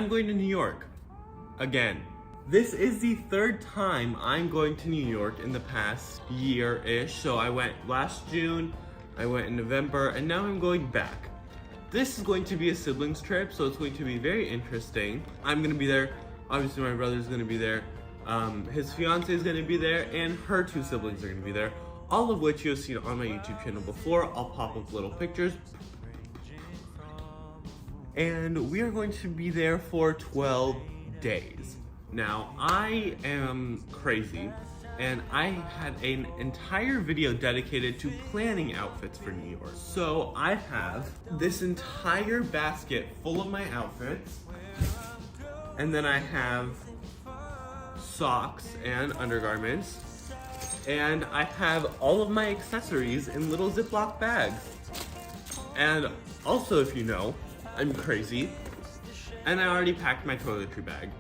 I'm going to New York again. This is the third time I'm going to New York in the past year-ish. So I went last June, I went in November, and now I'm going back. This is going to be a siblings trip, so it's going to be very interesting. I'm gonna be there. Obviously my brother's gonna be there. His fiance is gonna be there, and her two siblings are gonna be there. All of which you've seen on my YouTube channel before. I'll pop up little pictures. And we are going to be there for 12 days. Now, I am crazy, and I had an entire video dedicated to planning outfits for New York. So I have this entire basket full of my outfits, and then I have socks and undergarments, and I have all of my accessories in little Ziploc bags. And also, if you know, I'm crazy, and I already packed my toiletry bag.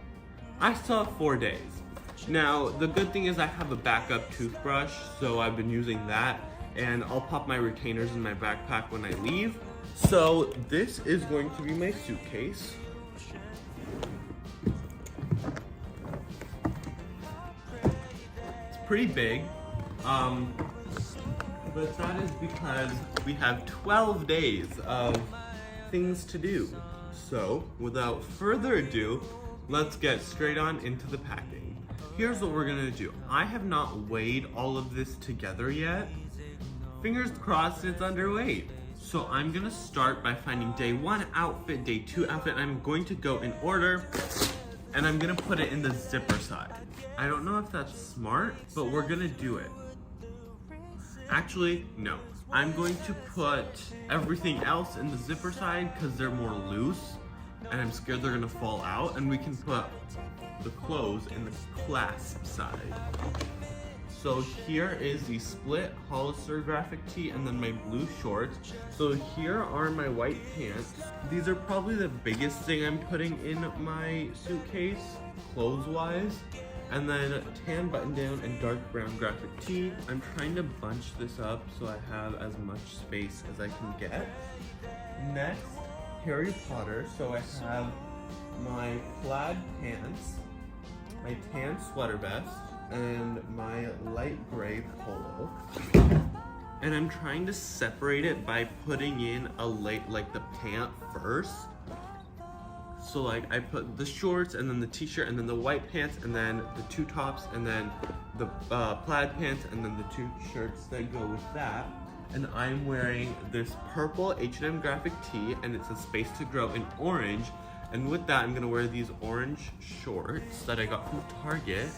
I still have 4 days. Now, the good thing is I have a backup toothbrush, so I've been using that, and I'll pop my retainers in my backpack when I leave. So this is going to be my suitcase. It's pretty big, but that is because we have 12 days of things to do. So without further ado, let's get straight on into the packing. Here's what we're gonna do. I have not weighed all of this together yet. Fingers crossed it's underweight. So I'm gonna start by finding day 1 outfit, day 2 outfit, and I'm going to go in order, and I'm gonna put it in the zipper side. I don't know if that's smart, but we're gonna do it. Actually, no. I'm going to put everything else in the zipper side because they're more loose, and I'm scared they're gonna fall out, and we can put the clothes in the clasp side. So here is the split Hollister graphic tee and then my blue shorts. So here are my white pants. These are probably the biggest thing I'm putting in my suitcase, clothes-wise. And then tan button down and dark brown graphic tee. I'm trying to bunch this up so I have as much space as I can get. Next, Harry Potter. So I have my plaid pants, my tan sweater vest, and my light gray polo. And I'm trying to separate it by putting in the pant first. So like I put the shorts and then the t-shirt and then the white pants and then the 2 tops and then the plaid pants and then the 2 shirts that go with that. And I'm wearing this purple H&M graphic tee, and it says Space to Grow in orange. And with that, I'm gonna wear these orange shorts that I got from Target.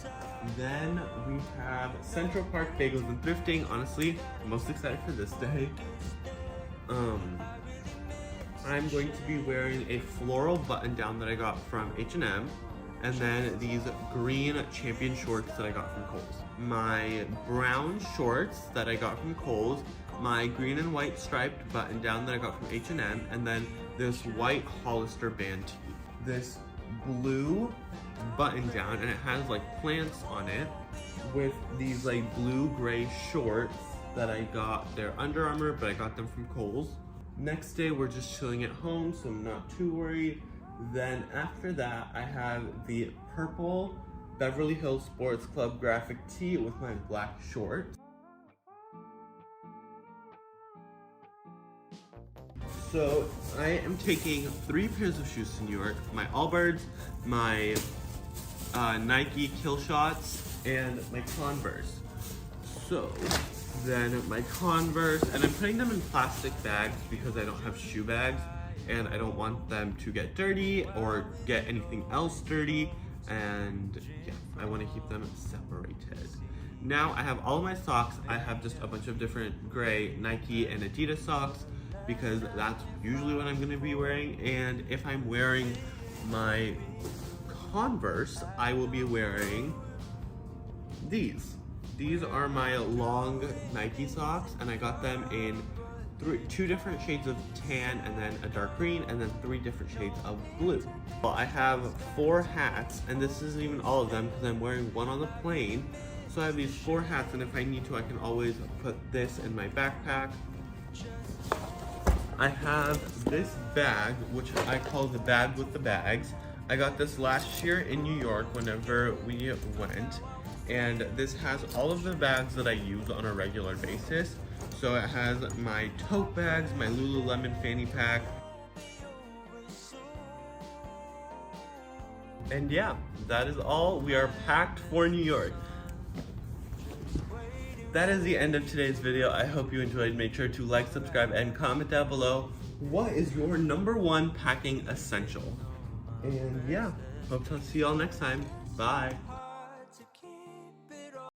Then we have Central Park Bagels and Thrifting. Honestly, I'm most excited for this day. I'm going to be wearing a floral button down that I got from H&M, and then these green Champion shorts that I got from Kohl's. My brown shorts that I got from Kohl's, my green and white striped button down that I got from H&M, and then this white Hollister band tee. This blue button down, and it has like plants on it, with these like blue-gray shorts that I got. They're Under Armour, but I got them from Kohl's. Next day, we're just chilling at home, so I'm not too worried. Then after that, I have the purple Beverly Hills Sports Club graphic tee with my black shorts. So I am taking 3 pairs of shoes to New York. My Allbirds, my Nike Kill Shots, and my Converse. So then my Converse, and I'm putting them in plastic bags because I don't have shoe bags and I don't want them to get dirty or get anything else dirty, and yeah, I want to keep them separated. Now I have all of my socks. I have just a bunch of different gray Nike and Adidas socks because that's usually what I'm going to be wearing, and if I'm wearing my Converse, I will be wearing these. These are my long Nike socks, and I got them in 2 different shades of tan, and then a dark green, and then 3 different shades of blue. Well, I have 4 hats, and this isn't even all of them because I'm wearing one on the plane. So I have these 4 hats, and if I need to, I can always put this in my backpack. I have this bag, which I call the bag with the bags. I got this last year in New York whenever we went, and this has all of the bags that I use on a regular basis. So it has my tote bags, my Lululemon fanny pack, and yeah, that is all. We are packed for New York. That is the end of today's video. I hope you enjoyed. Make sure to like, subscribe, and comment down below. What is your #1 packing essential? And yeah, hope to see y'all next time. Bye.